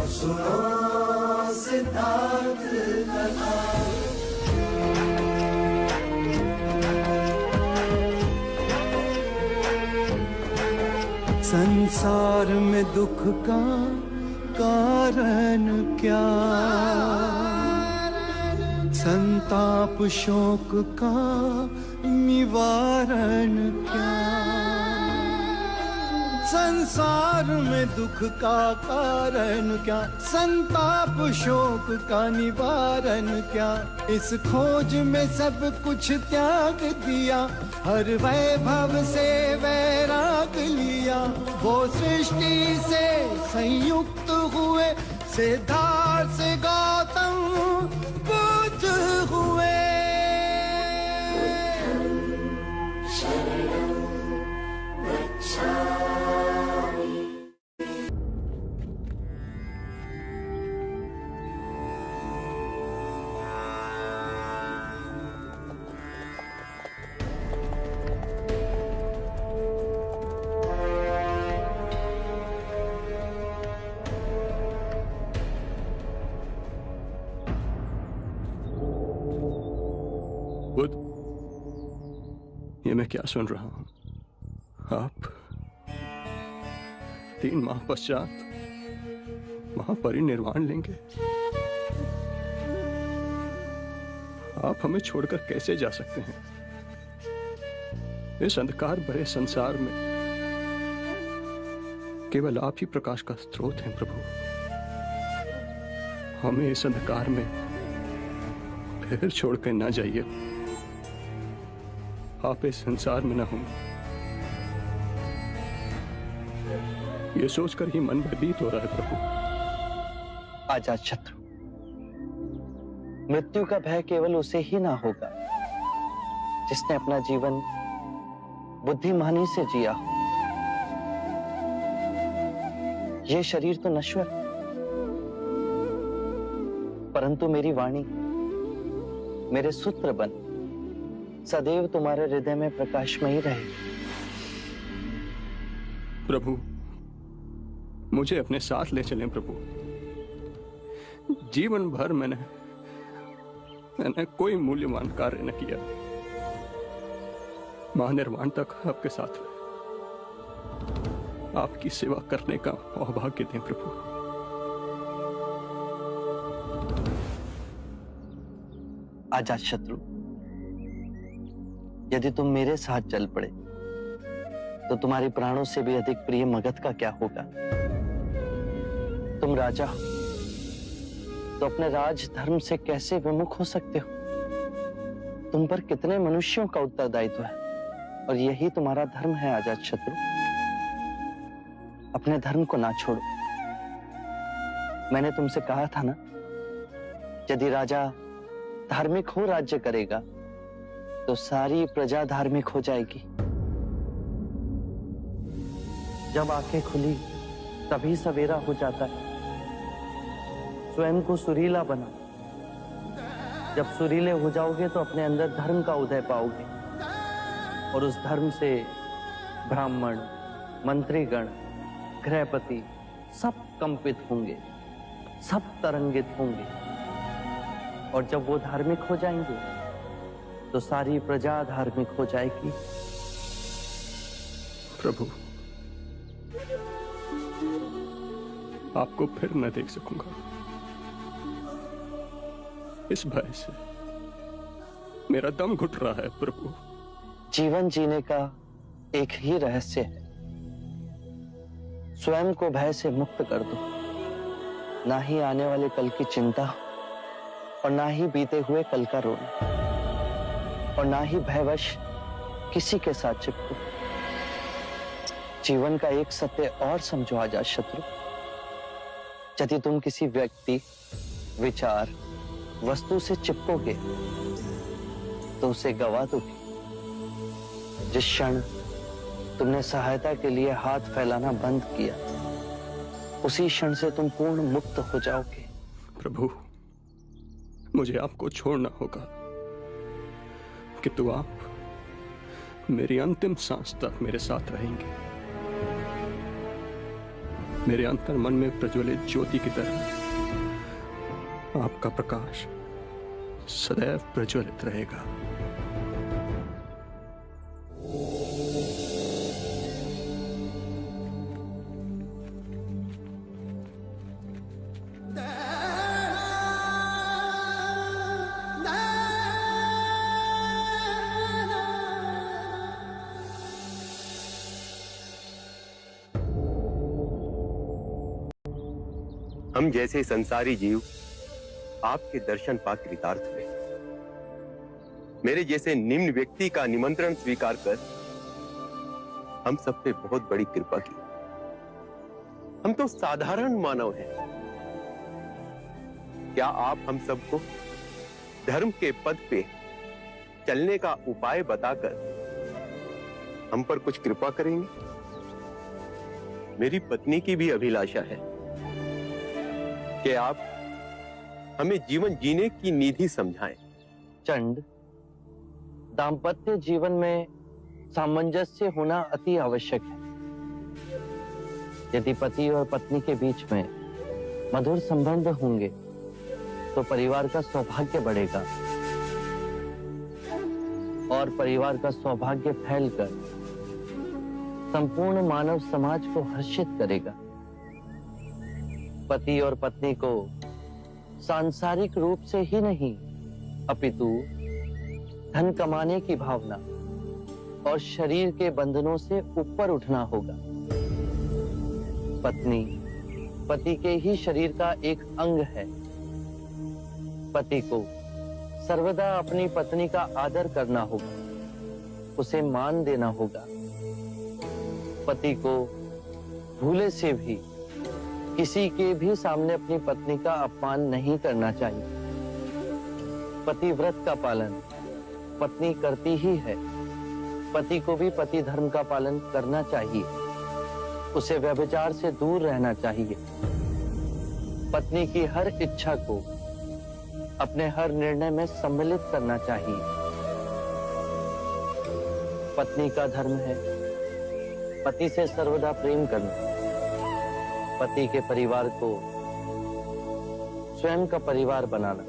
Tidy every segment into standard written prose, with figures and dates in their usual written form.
सुनो सिद्धार्थ कथा। संसार में दुख का कारण क्या, संताप शोक का निवारण क्या। संसार में दुख का कारण क्या, संताप शोक का निवारण क्या। इस खोज में सब कुछ त्याग दिया, हर वैभव से वैराग लिया। वो सृष्टि से संयुक्त हुए, सिद्धार्थ से गौतम बुद्ध हुए। बुद्ध, ये मैं क्या सुन रहा हूं? आप 3 माह पश्चात महापरिनिर्वाण लेंगे। आप हमें छोड़कर कैसे जा सकते हैं? इस अंधकार भरे संसार में केवल आप ही प्रकाश का स्रोत हैं प्रभु। हमें इस अंधकार में फिर छोड़कर ना जाइए। आप इस संसार में ना होंगे, ये सोचकर ही मन भयभीत हो रहा है प्रभु। अजातशत्रु, मृत्यु का भय केवल उसे ही ना होगा जिसने अपना जीवन बुद्धिमानी से जिया हो। यह शरीर तो नश्वर, परंतु मेरी वाणी, मेरे सूत्र बन सदैव तुम्हारे हृदय में प्रकाशमयी रहे। प्रभु, मुझे अपने साथ ले चलें प्रभु। जीवन भर मैंने कोई मूल्यवान कार्य न किया। महानिर्वाण तक आपके साथ आपकी सेवा करने का सौभाग्य दें प्रभु। अजातशत्रु, यदि तुम मेरे साथ चल पड़े तो तुम्हारे प्राणों से भी अधिक प्रिय मगध का क्या होगा। तुम राजा हो तो अपने राज धर्म से कैसे विमुख हो सकते हो। तुम पर कितने मनुष्यों का उत्तरदायित्व है और यही तुम्हारा धर्म है। अजातशत्रु, अपने धर्म को ना छोड़ो। मैंने तुमसे कहा था ना, यदि राजा धार्मिक हो राज्य करेगा तो सारी प्रजा धार्मिक हो जाएगी। जब आंखें खुली तभी सवेरा हो जाता है। स्वयं को सुरीला बना। जब सुरीले हो जाओगे तो अपने अंदर धर्म का उदय पाओगे और उस धर्म से ब्राह्मण, मंत्रीगण, गृहपति सब कंपित होंगे, सब तरंगित होंगे। और जब वो धार्मिक हो जाएंगे तो सारी प्रजा धार्मिक हो जाएगी। प्रभु, आपको फिर न देख सकूंगा। इस भय से मेरा दम घुट रहा है प्रभु। जीवन जीने का एक ही रहस्य है, स्वयं को भय से मुक्त कर दो। ना ही आने वाले कल की चिंता और ना ही बीते हुए कल का रोना और ना ही भयवश किसी के साथ चिपको। जीवन का एक सत्य और समझो अजातशत्रु, यदि तुम किसी व्यक्ति, विचार, वस्तु से चिपकोगे तो उसे गवा दोगे। जिस क्षण तुमने सहायता के लिए हाथ फैलाना बंद किया, उसी क्षण से तुम पूर्ण मुक्त हो जाओगे। प्रभु, मुझे आपको छोड़ना होगा, किंतु आप मेरी अंतिम सांस तक मेरे साथ रहेंगे। मेरे अंतर मन में प्रज्वलित ज्योति की तरह आपका प्रकाश सदैव प्रज्वलित रहेगा। हम जैसे संसारी जीव आपके दर्शन पा कृतार्थ हुए। मेरे जैसे निम्न व्यक्ति का निमंत्रण स्वीकार कर हम सब पे बहुत बड़ी कृपा की। हम तो साधारण मानव हैं। क्या आप हम सबको धर्म के पद पे चलने का उपाय बताकर हम पर कुछ कृपा करेंगे? मेरी पत्नी की भी अभिलाषा है कि आप हमें जीवन जीने की निधि समझाएं। चंड, दाम्पत्य जीवन में सामंजस्य होना अति आवश्यक है। यदि पति और पत्नी के बीच में मधुर संबंध होंगे तो परिवार का सौभाग्य बढ़ेगा और परिवार का सौभाग्य फैलकर संपूर्ण मानव समाज को हर्षित करेगा। पति और पत्नी को सांसारिक रूप से ही नहीं अपितु धन कमाने की भावना और शरीर के बंधनों से ऊपर उठना होगा। पत्नी पति के ही शरीर का एक अंग है। पति को सर्वदा अपनी पत्नी का आदर करना होगा, उसे मान देना होगा। पति को भूले से भी किसी के भी सामने अपनी पत्नी का अपमान नहीं करना चाहिए। पतिव्रत का पालन पत्नी करती ही है। पति को भी पति धर्म का पालन करना चाहिए। उसे व्यभिचार से दूर रहना चाहिए। पत्नी की हर इच्छा को अपने हर निर्णय में सम्मिलित करना चाहिए। पत्नी का धर्म है पति से सर्वदा प्रेम करना। पति के परिवार को स्वयं का परिवार बनाना,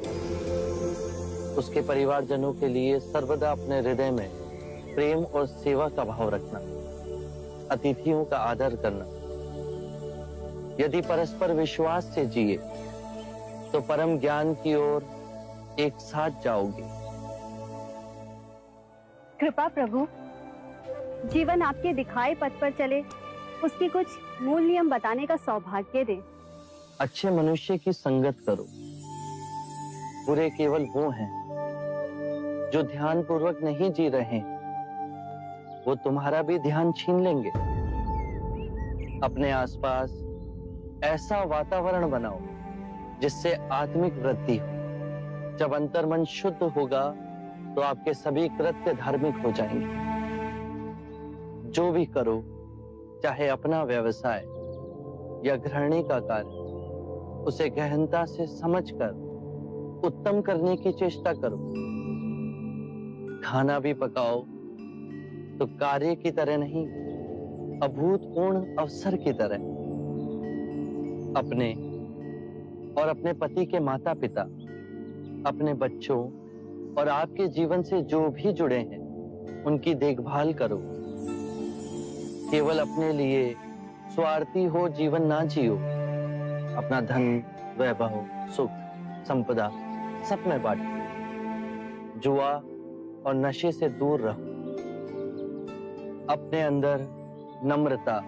उसके परिवारजनों के लिए सर्वदा अपने हृदय में प्रेम और सेवा का भाव रखना, अतिथियों का आदर करना। यदि परस्पर विश्वास से जिए तो परम ज्ञान की ओर एक साथ जाओगे। कृपा प्रभु, जीवन आपके दिखाए पथ पर चले, उसकी कुछ मूल नियम बताने का सौभाग्य दें। अच्छे मनुष्य की संगत करो। बुरे केवल वो हैं जो ध्यान पूर्वक नहीं जी रहे, वो तुम्हारा भी ध्यान छीन लेंगे। अपने आसपास ऐसा वातावरण बनाओ जिससे आत्मिक वृद्धि हो। जब अंतर्मन शुद्ध होगा तो आपके सभी कृत्य धार्मिक हो जाएंगे। जो भी करो, चाहे अपना व्यवसाय या गृहिणी का कार्य, उसे गहनता से समझकर उत्तम करने की चेष्टा करो। खाना भी पकाओ तो कार्य की तरह नहीं, अभूतपूर्ण अवसर की तरह। अपने और अपने पति के माता पिता, अपने बच्चों और आपके जीवन से जो भी जुड़े हैं, उनकी देखभाल करो। केवल अपने लिए स्वार्थी हो जीवन ना जियो। अपना धन, वैभव, सुख, संपदा सब में बांटो। जुआ और नशे से दूर रहो। अपने अंदर नम्रता,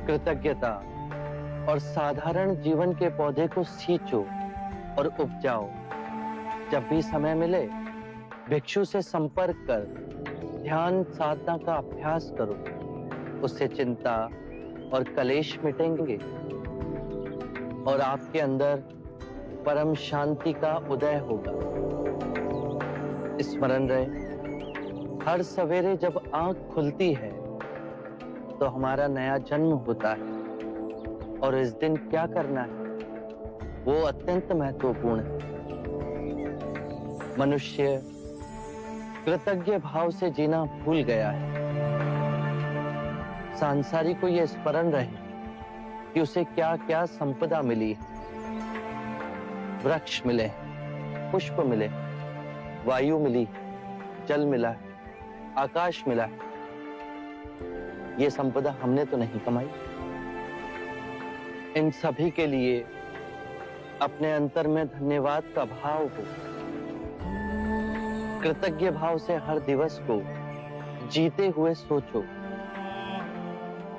कृतज्ञता और साधारण जीवन के पौधे को सींचो और उपजाओ। जब भी समय मिले, भिक्षु से संपर्क कर ध्यान साधना का अभ्यास करो। उससे चिंता और कलेश मिटेंगे और आपके अंदर परम शांति का उदय होगा। स्मरण रहे, हर सवेरे जब आंख खुलती है तो हमारा नया जन्म होता है और इस दिन क्या करना है वो अत्यंत महत्वपूर्ण है। मनुष्य कृतज्ञ भाव से जीना भूल गया है। सांसारिक को यह स्मरण रहे कि उसे क्या क्या संपदा मिली। वृक्ष मिले, पुष्प मिले, वायु मिली, जल मिला, आकाश मिला। ये संपदा हमने तो नहीं कमाई। इन सभी के लिए अपने अंतर में धन्यवाद का भाव हो, कृतज्ञ भाव से हर दिवस को जीते हुए सोचो।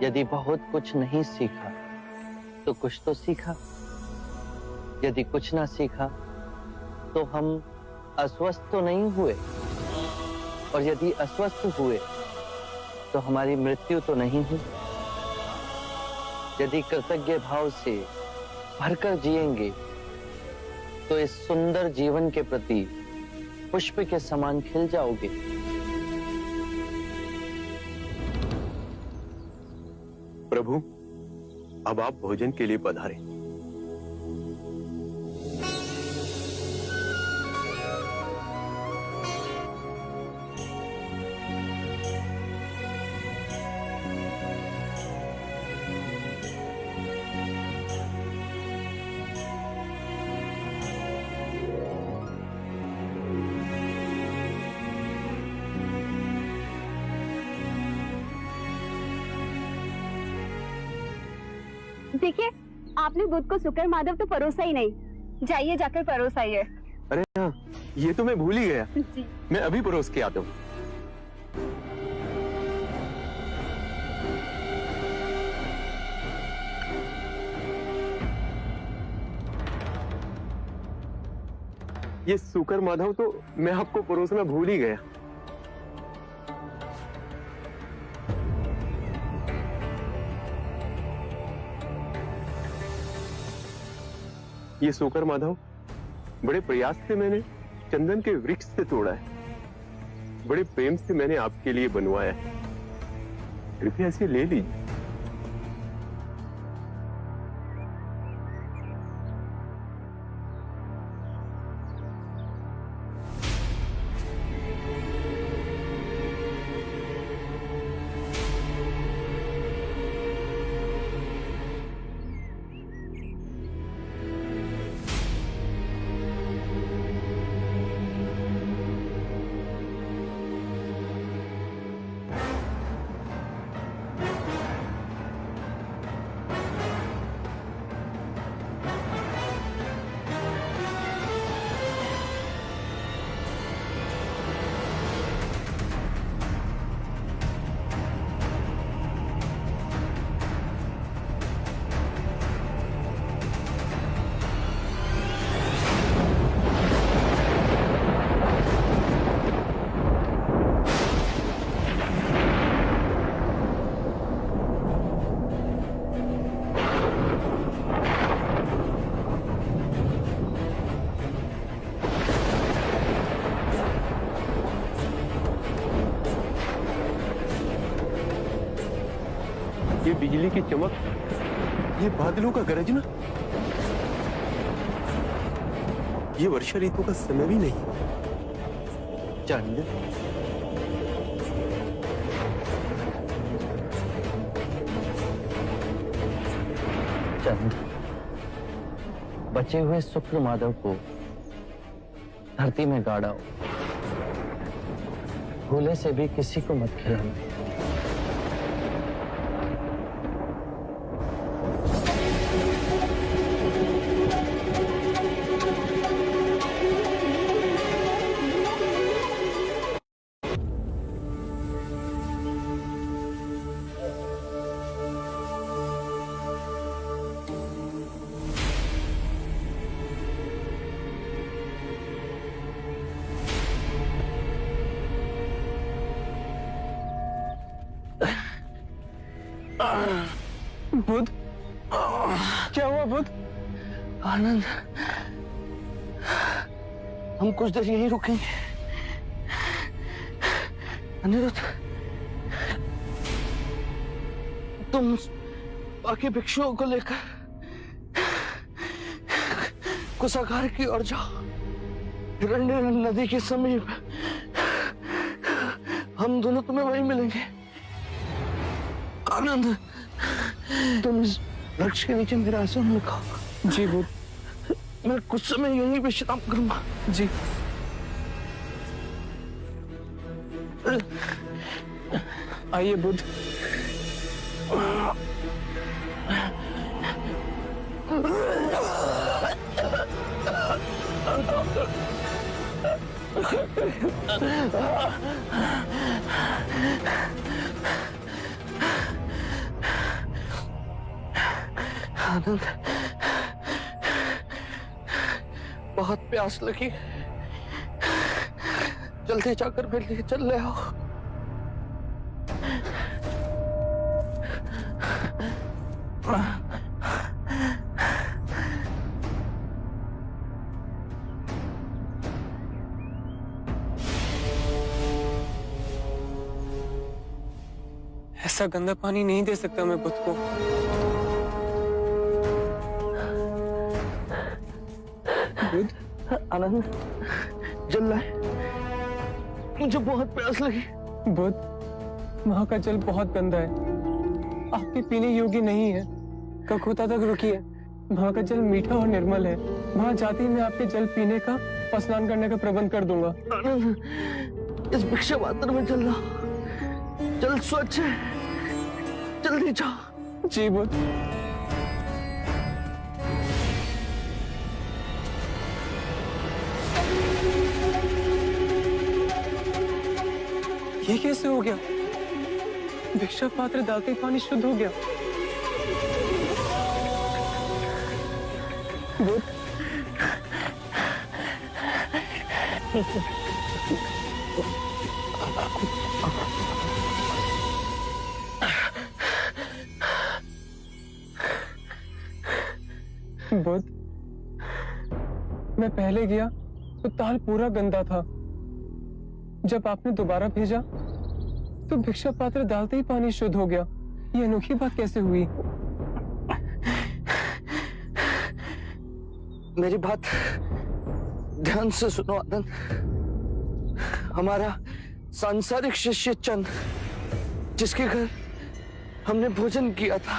यदि बहुत कुछ नहीं सीखा तो कुछ तो सीखा। यदि कुछ ना सीखा तो हम अस्वस्थ तो नहीं हुए, और यदि अस्वस्थ हुए तो हमारी मृत्यु तो नहीं हुई। यदि कृतज्ञ भाव से भरकर जिएंगे तो इस सुंदर जीवन के प्रति पुष्प के समान खिल जाओगे। प्रभु, अब आप भोजन के लिए पधारें। देखिए, आपने बुध को शुक्र माधव तो परोसा ही नहीं। जाइए जाकर परोस आइए। अरे हाँ, ये तो मैं भूल ही गया। जी। मैं अभी परोस के आता हूँ। ये शुक्र माधव तो मैं आपको परोसना भूल ही गया। ये शुक्र माधव बड़े प्रयास से मैंने चंदन के वृक्ष से तोड़ा है, बड़े प्रेम से मैंने आपके लिए बनवाया है। कृपया इसे ले लीजिए। ये बिजली की चमक, ये बादलों का गरजना, ये वर्षा ऋतु का समय भी नहीं। चंद, चंद, बचे हुए शुक्र माधव को धरती में गाड़ाओ। भूले से भी किसी को मत खिलाना। बुध, क्या हुआ बुध? आनंद, हम कुछ देर यहीं रुकेंगे। अनिरुद्ध, तुम बाकी भिक्षुओं को लेकर कुशागार की ओर जाओ। हिरण्य नदी के समीप हम दोनों तुम्हें वहीं मिलेंगे। आनंद, तुम इस वृक्ष के नीचे मेरा आसन रखा। जी बुद्ध। मैं कुछ समय यहीं विश्राम करूंगा। जी। आइए बुद्ध। आनंद, बहुत प्यास लगी, जल्दी जाकर मेरे लिए चल ले आओ। ऐसा गंदा पानी नहीं दे सकता मैं बुद्ध को। बुद्ध, आनंद, जल लाए, मुझे बहुत प्यास लगी। बुद्ध, वहां का जल बहुत गंदा है, आपके पीने योग्य नहीं है। ककोता तक रुकिए, वहां का जल मीठा और निर्मल है। वहां जाते ही मैं आपके जल पीने का और स्नान करने का प्रबंध कर दूंगा। आनंद, इस भिक्षा पात्र में जल लाओ, जल स्वच्छ है, जल्दी जाओ। जी बुद्ध। ये कैसे हो गया? भिक्षा पात्र डालते ही पानी शुद्ध हो गया। बुद्ध, बुद्ध, मैं पहले गया तो ताल पूरा गंदा था। जब आपने दोबारा भेजा तो भिक्षा पात्र डालते ही पानी शुद्ध हो गया। ये अनोखी बात कैसे हुई? मेरी बात ध्यान से सुनो आनंद। हमारा सांसारिक शिष्य चंद, जिसके घर हमने भोजन किया था,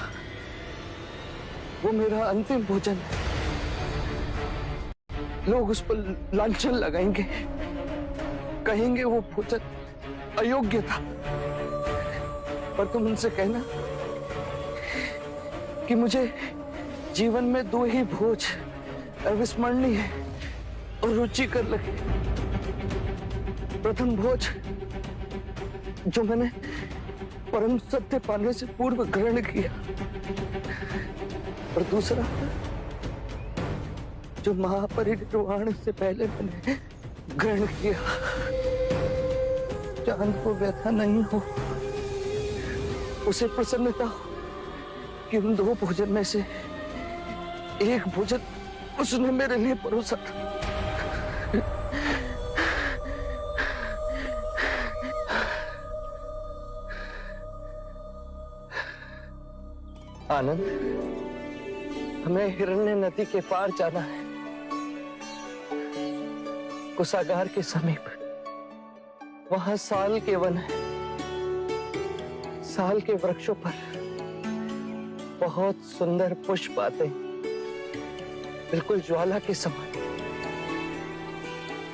वो मेरा अंतिम भोजन है। लोग उस पर लांछन लगाएंगे, कहेंगे वो भोजन अयोग्य था। पर तुम उनसे कहना कि मुझे जीवन में 2 ही भोज अविस्मरणीय और रुचिकर लगे। प्रथम भोज जो मैंने परम सत्य पाने से पूर्व ग्रहण किया, और दूसरा जो महापरिनिर्वाण से पहले मैंने ग्रहण किया। चांद को व्यथा नहीं हो, उसे प्रसन्नता हो कि उन 2 भोजन में से एक भोजन उसने मेरे लिए परोसा था। आनंद, हमें हिरण्य नदी के पार जाना है, कुशागार के समीप। वहां साल के वन है। साल के वृक्षों पर बहुत सुंदर पुष्प आते हैं, बिल्कुल ज्वाला के समान।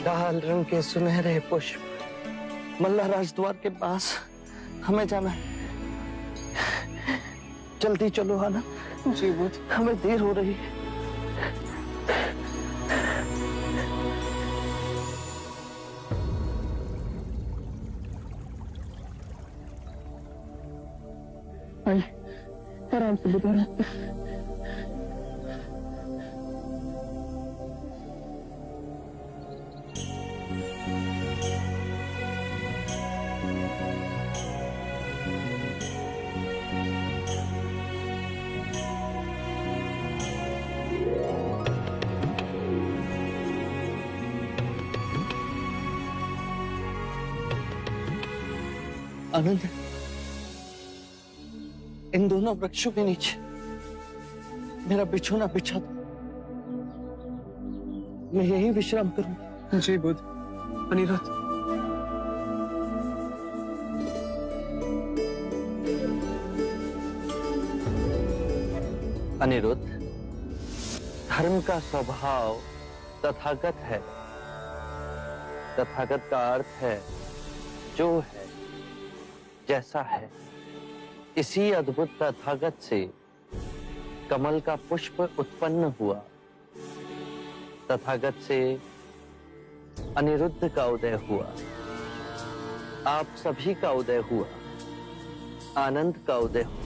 लाल रंग के सुनहरे पुष्प। मल्ला राजद्वार के पास हमें जाना है। जल्दी चलो आनंद। जी बुद्ध। हमें देर हो रही है। आइए, आराम से बुद्ध, आराम से। आनंद, इन दोनों वृक्षों के नीचे मेरा बिछोना बिछा दो। मैं यही विश्राम करूंगा। जी बुद्ध। अनिरुद्ध, अनिरुद्ध, धर्म का स्वभाव तथागत है। तथागत का अर्थ है जो है, जैसा है। इसी अद्भुत तथागत से कमल का पुष्प उत्पन्न हुआ। तथागत से अनिरुद्ध का उदय हुआ। आप सभी का उदय हुआ, आनंद का उदय हुआ,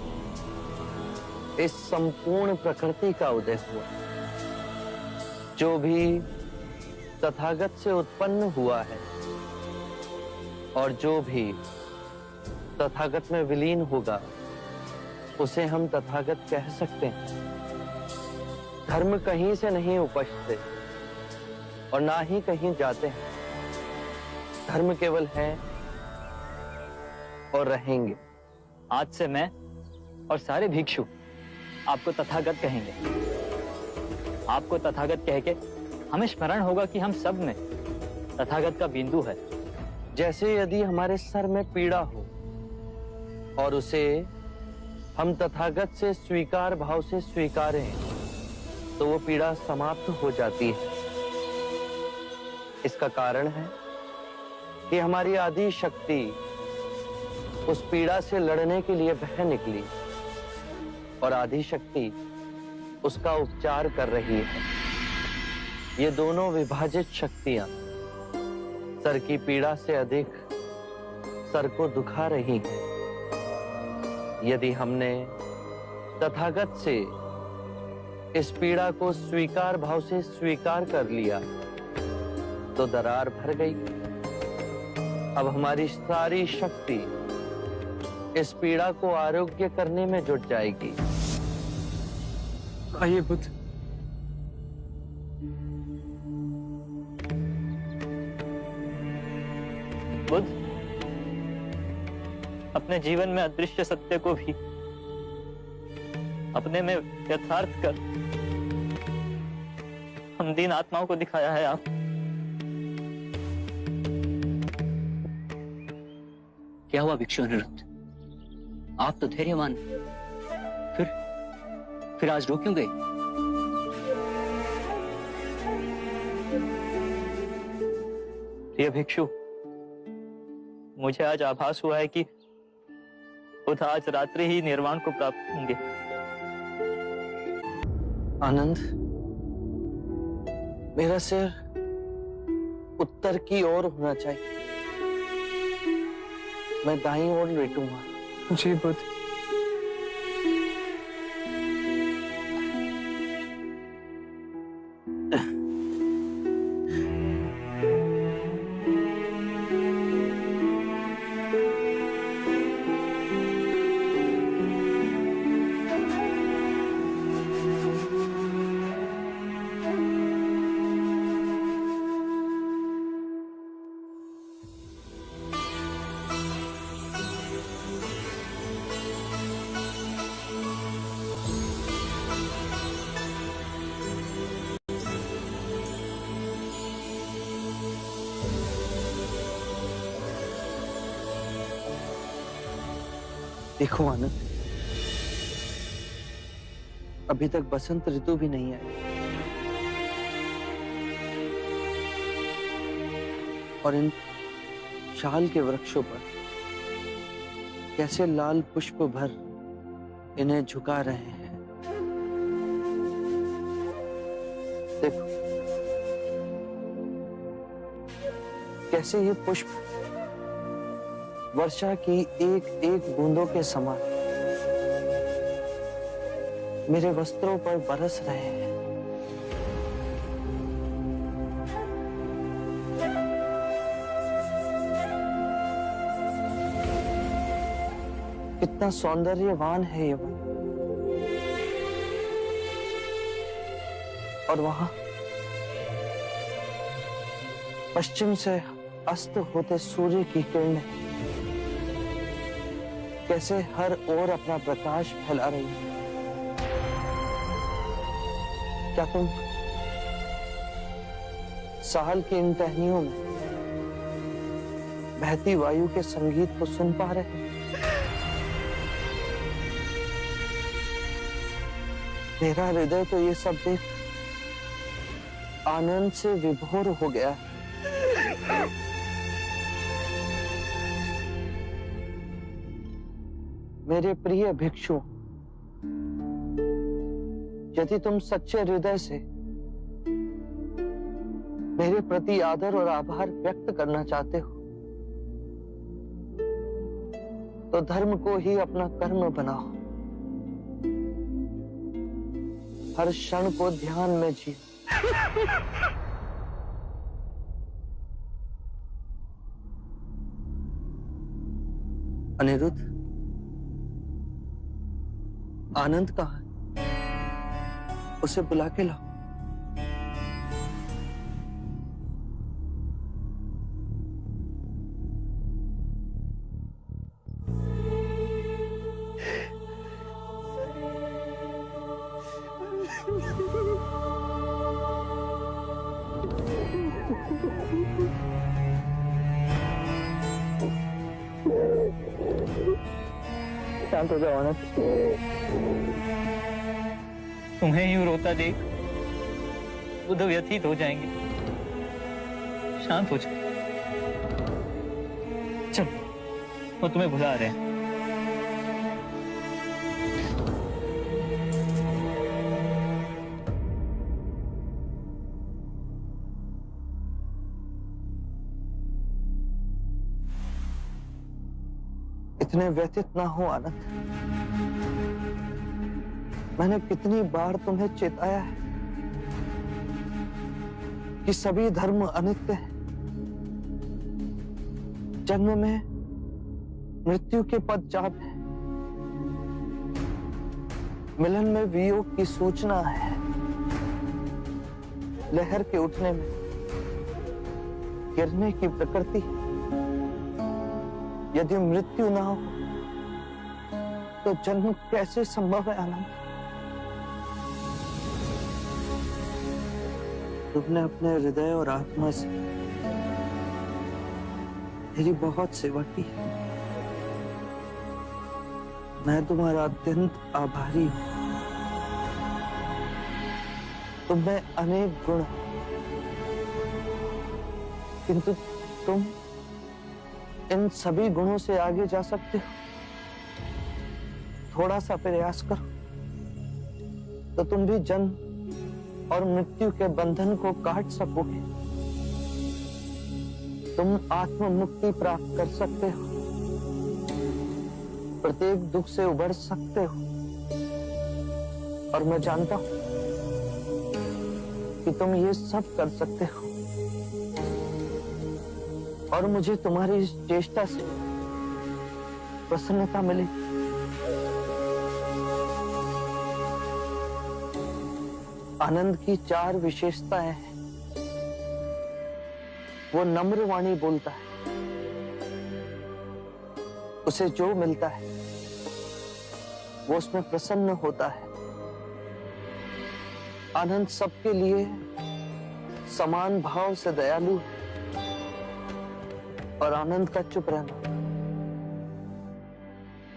इस संपूर्ण प्रकृति का उदय हुआ। जो भी तथागत से उत्पन्न हुआ है और जो भी तथागत में विलीन होगा, उसे हम तथागत कह सकते हैं। धर्म कहीं से नहीं उपजते और ना ही कहीं जाते हैं। धर्म केवल है और रहेंगे। आज से मैं और सारे भिक्षु आपको तथागत कहेंगे। आपको तथागत कह के हमें स्मरण होगा कि हम सब में तथागत का बिंदु है। जैसे यदि हमारे सर में पीड़ा हो और उसे हम तथागत से स्वीकार भाव से स्वीकारें, तो वो पीड़ा समाप्त हो जाती है। इसका कारण है कि हमारी आदि शक्ति उस पीड़ा से लड़ने के लिए बह निकली और आदि शक्ति उसका उपचार कर रही है। ये दोनों विभाजित शक्तियां सर की पीड़ा से अधिक सर को दुखा रही हैं। यदि हमने तथागत से इस पीड़ा को स्वीकार भाव से स्वीकार कर लिया, तो दरार भर गई। अब हमारी सारी शक्ति इस पीड़ा को आरोग्य करने में जुट जाएगी। आइए बुद्ध। बुद्ध, अपने जीवन में अदृश्य सत्य को भी अपने में यथार्थ कर हम दीन आत्माओं को दिखाया है आप। क्या हुआ भिक्षु अनिरुद्ध? आप तो धैर्यवान, फिर आज रो क्यों गए? प्रिय भिक्षु, मुझे आज आभास हुआ है कि बुद्ध आज रात्रि ही निर्वाण को प्राप्त होंगे। आनंद, मेरा सिर उत्तर की ओर होना चाहिए। मैं दाईं ओर लेटूंगा। जी बुद्ध। देखो आनंद, अभी तक बसंत ऋतु भी नहीं आई और इन शाल के वृक्षों पर कैसे लाल पुष्प भर इन्हें झुका रहे हैं। देखो कैसे ये पुष्प वर्षा की एक एक बूंदों के समान मेरे वस्त्रों पर बरस रहे हैं। कितना सौंदर्यवान है ये वन। और वहां पश्चिम से अस्त होते सूर्य की किरणें कैसे हर ओर अपना प्रकाश फैला रही है। क्या तुम साल की इन टहनियों में बहती वायु के संगीत को सुन पा रहे हैं? मेरा हृदय तो ये सब देख आनंद से विभोर हो गया है। मेरे प्रिय भिक्षु, यदि तुम सच्चे हृदय से मेरे प्रति आदर और आभार व्यक्त करना चाहते हो तो धर्म को ही अपना कर्म बनाओ। हर क्षण को ध्यान में जियो। अनिरुद्ध, आनंद कहाँ है? उसे बुला के लाओ। शांत हो जाओ आनंद। तुम्हें यूं रोता देख बुध व्यथित हो जाएंगे। शांत हो जाओ। चल, वो तुम्हें बुला रहे हैं। इतने व्यथित ना हो आनंद। मैंने कितनी बार तुम्हें चेताया है कि सभी धर्म अनित्य है। जन्म में मृत्यु के पदचाप है, मिलन में वियोग की सूचना है, लहर के उठने में गिरने की प्रकृति। यदि मृत्यु ना हो तो जन्म कैसे संभव है आनंद? तुमने अपने हृदय और आत्मा से मेरी बहुत सेवा की। मैं तुम्हारा अत्यंत आभारी हूं। तुम में अनेक गुण, किंतु तुम इन सभी गुणों से आगे जा सकते हो। थोड़ा सा प्रयास करो तो तुम भी जन्म और मृत्यु के बंधन को काट सकोगे। तुम आत्म मुक्ति प्राप्त कर सकते हो, प्रत्येक दुख से उबर सकते हो। और मैं जानता हूं कि तुम ये सब कर सकते हो, और मुझे तुम्हारी इस चेष्टा से प्रसन्नता मिलेगी। आनंद की 4 विशेषताएं हैं। वो नम्र वाणी बोलता है, उसे जो मिलता है वो उसमें प्रसन्न होता है। आनंद सबके लिए समान भाव से दयालु है, और आनंद का चुप रहना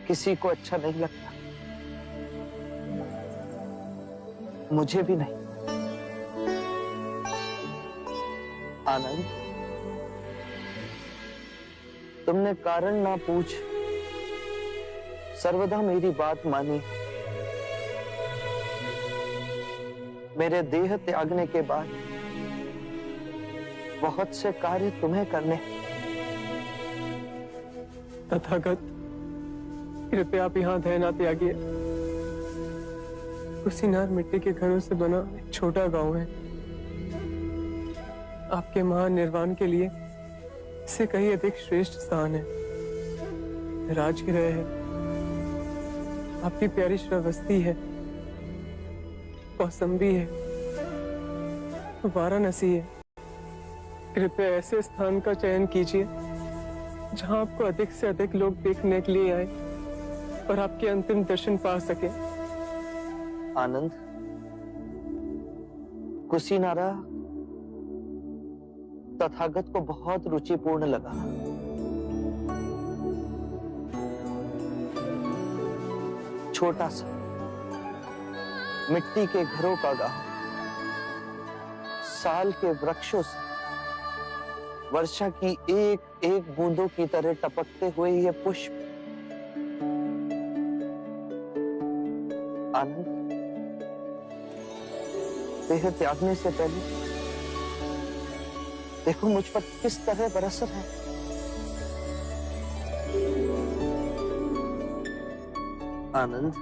किसी को अच्छा नहीं लगता, मुझे भी नहीं। आनंद, तुमने कारण ना पूछ सर्वदा मेरी बात मानी। मेरे देह त्यागने के बाद बहुत से कार्य तुम्हें करने। तथागत, कृपया आप यहाँ दया ना त्यागिए। कुशीनार मिट्टी के घरों से बना एक छोटा गांव है। आपके महान निर्वाण के लिए इससे कहीं अधिक श्रेष्ठ स्थान है। राजगृह है, आपकी प्यारी श्रावस्ती है, कौसंबी है, वाराणसी है। कृपया ऐसे स्थान का चयन कीजिए जहां आपको अधिक से अधिक लोग देखने के लिए आए और आपके अंतिम दर्शन पा सके। आनंद, कुशीनारा तथागत को बहुत रुचिपूर्ण लगा। छोटा सा मिट्टी के घरों का गांव, साल के वृक्षों से वर्षा की एक एक बूंदों की तरह टपकते हुए ये पुष्प आनंद देह त्यागने से पहले देखो मुझ पर किस तरह बरस रहे हैं। आनंद,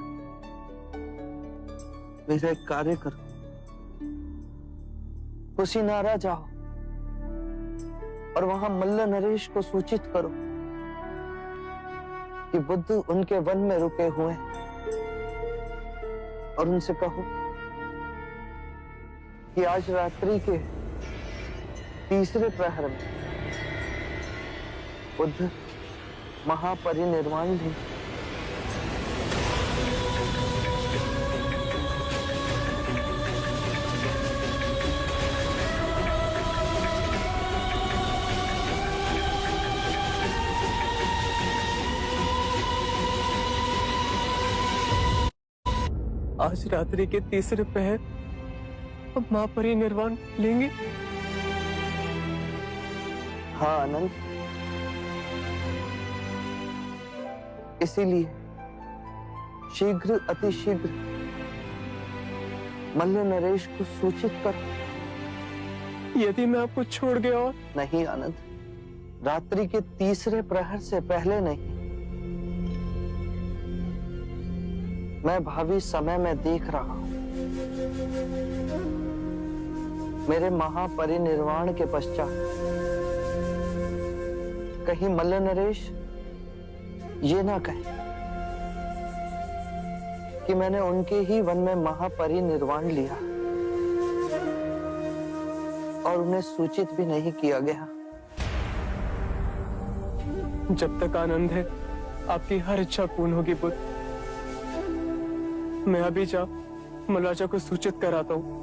मेरा एक कार्य करो, कुशीनारा जाओ और वहां मल्ल नरेश को सूचित करो कि बुद्ध उनके वन में रुके हुए हैं और उनसे कहो कि आज रात्रि के तीसरे प्रहर में बुद्ध महापरिनिर्वाण लेंगे। आज रात्रि के तीसरे पहर अब महापरिनिर्वाण लेंगे। हाँ आनंद, इसीलिए शीघ्र अतिशीघ्र मल्ल नरेश को सूचित करो। यदि मैं आपको छोड़ गया और नहीं आनंद, रात्रि के तीसरे प्रहर से पहले नहीं। मैं भावी समय में देख रहा हूं, मेरे महापरिनिर्वाण के पश्चात कहीं मल्ल नरेश ये ना कहे कि मैंने उनके ही वन में महापरिनिर्वाण लिया और उन्हें सूचित भी नहीं किया गया। जब तक आनंद है आपकी हर इच्छा पूर्ण होगी बुद्ध। मैं अभी जा मल्लाजा को सूचित कराता हूं।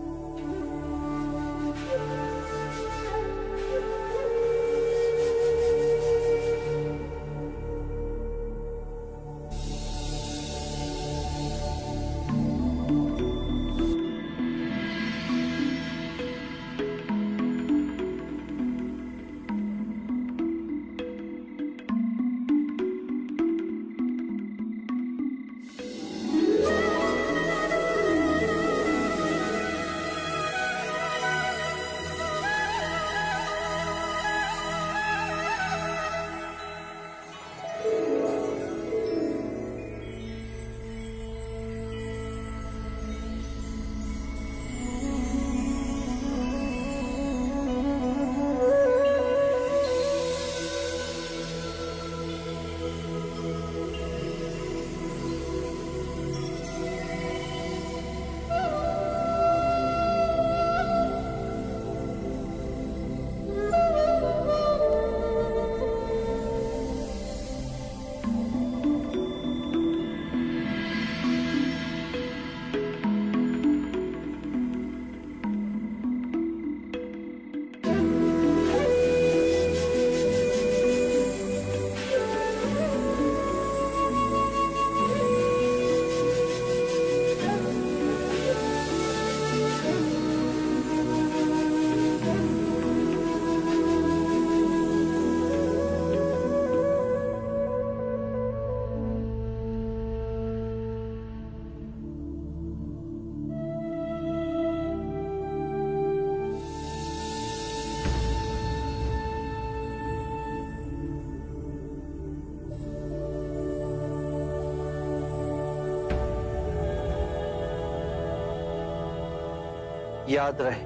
याद रहे,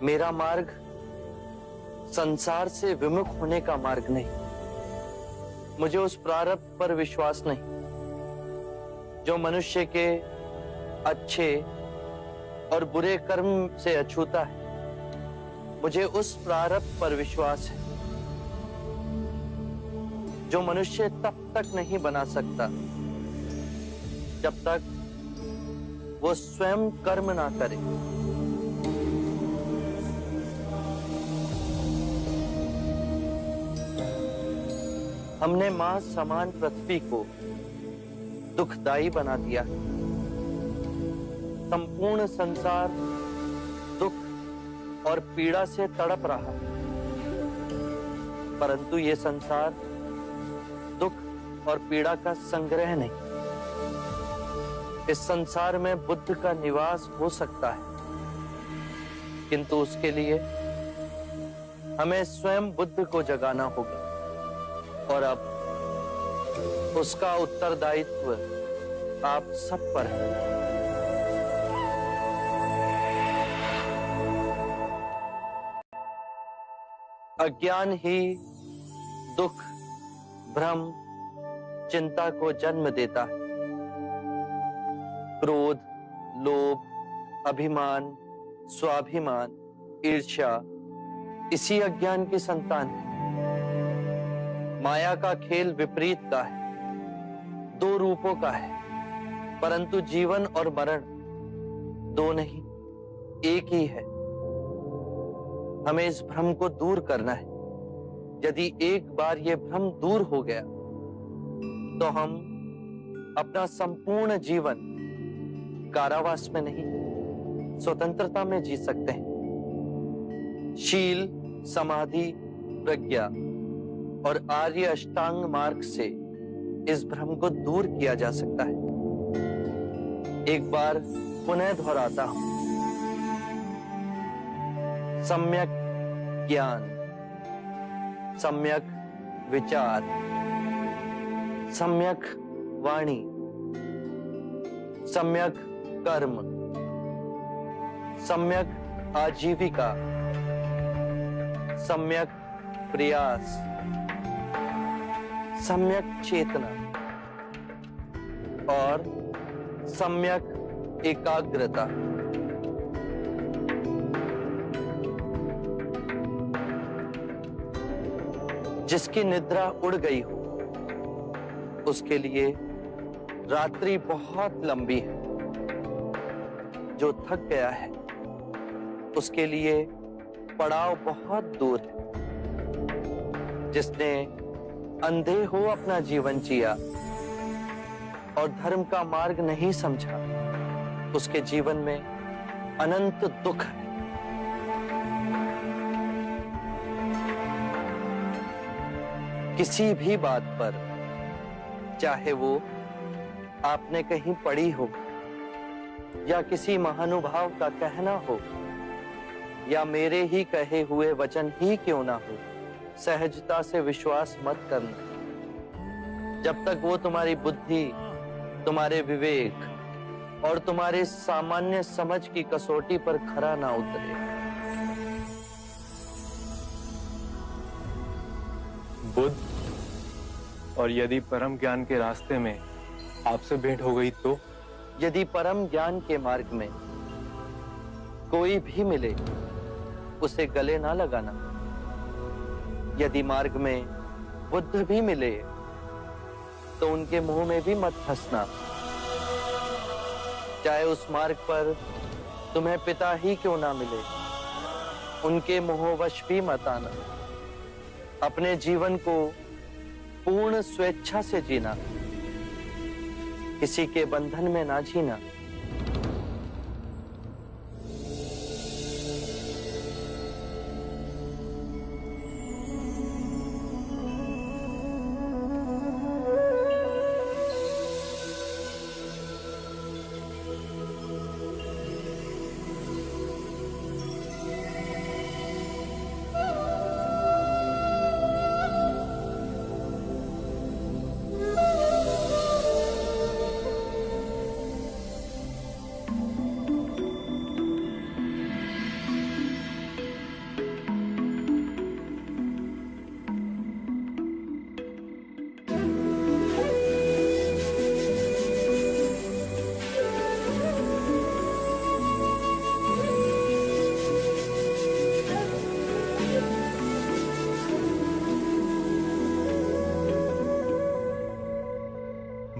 मेरा मार्ग संसार से विमुख होने का मार्ग नहीं। मुझे उस प्रारब्ध पर विश्वास नहीं जो मनुष्य के अच्छे और बुरे कर्म से अछूता है। मुझे उस प्रारब्ध पर विश्वास है जो मनुष्य तब तक नहीं बना सकता जब तक वो स्वयं कर्म ना करे। हमने मां समान पृथ्वी को दुखदाई बना दिया संपूर्ण संसार दुख और पीड़ा से तड़प रहा है, परंतु ये संसार दुख और पीड़ा का संग्रह नहीं। इस संसार में बुद्ध का निवास हो सकता है, किंतु उसके लिए हमें स्वयं बुद्ध को जगाना होगा, और अब उसका उत्तरदायित्व आप सब पर है। अज्ञान ही दुख, भ्रम, चिंता को जन्म देता है। क्रोध, लोभ, अभिमान, स्वाभिमान, ईर्ष्या इसी अज्ञान की संतान है। माया का खेल विपरीत का है, दो रूपों का है, परंतु जीवन और मरण दो नहीं, एक ही है। हमें इस भ्रम को दूर करना है। यदि एक बार यह भ्रम दूर हो गया तो हम अपना संपूर्ण जीवन कारावास में नहीं, स्वतंत्रता में जी सकते हैं। शील, समाधि, प्रज्ञा और आर्य अष्टांग मार्ग से इस भ्रम को दूर किया जा सकता है। एक बार पुनः दोहराता हूं, सम्यक ज्ञान, सम्यक विचार, सम्यक वाणी, सम्यक कर्म, सम्यक आजीविका, सम्यक प्रयास, सम्यक चेतना और सम्यक एकाग्रता। जिसकी निद्रा उड़ गई हो उसके लिए रात्रि बहुत लंबी है। जो थक गया है उसके लिए पड़ाव बहुत दूर है। जिसने अंधे हो अपना जीवन जिया और धर्म का मार्ग नहीं समझा, उसके जीवन में अनंत दुख है। किसी भी बात पर, चाहे वो आपने कहीं पढ़ी हो या किसी महानुभाव का कहना हो या मेरे ही कहे हुए वचन ही क्यों ना हो, सहजता से विश्वास मत करना। जब तक वो तुम्हारी बुद्धि, तुम्हारे विवेक और तुम्हारे सामान्य समझ की कसौटी पर खरा ना उतरे। बुद्ध, और यदि परम ज्ञान के रास्ते में आपसे भेंट हो गई तो? यदि परम ज्ञान के मार्ग में कोई भी मिले उसे गले ना लगाना। यदि मार्ग में बुद्ध भी मिले तो उनके मुंह में भी मत फंसना। चाहे उस मार्ग पर तुम्हें पिता ही क्यों ना मिले, उनके मोहवश भी मत आना। अपने जीवन को पूर्ण स्वेच्छा से जीना, किसी के बंधन में ना जीना।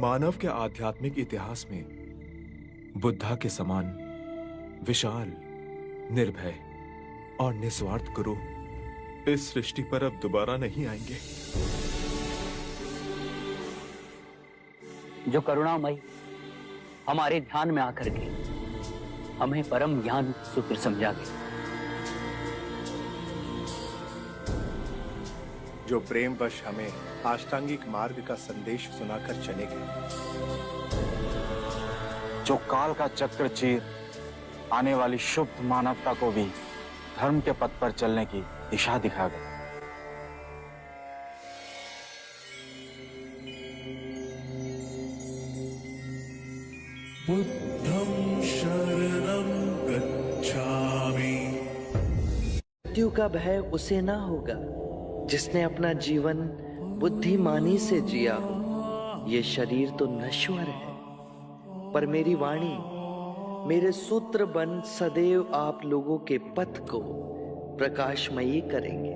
मानव के आध्यात्मिक इतिहास में बुद्धा के समान विशाल, निर्भय और निस्वार्थ गुरु इस सृष्टि पर अब दोबारा नहीं आएंगे। जो करुणामयी हमारे ध्यान में आकर के हमें परम ज्ञान सूत्र समझा गए। जो प्रेमवश हमें अष्टांगिक मार्ग का संदेश सुनाकर चले गए, जो काल का चक्र चीर आने वाली शुभ मानवता को भी धर्म के पथ पर चलने की दिशा दिखा गए। बुद्धं शरणं गच्छामि। मृत्यु का भय उसे ना होगा जिसने अपना जीवन बुद्धिमानी से जिया हो। ये शरीर तो नश्वर है, पर मेरी वाणी, मेरे सूत्र बन सदैव आप लोगों के पथ को प्रकाशमयी करेंगे।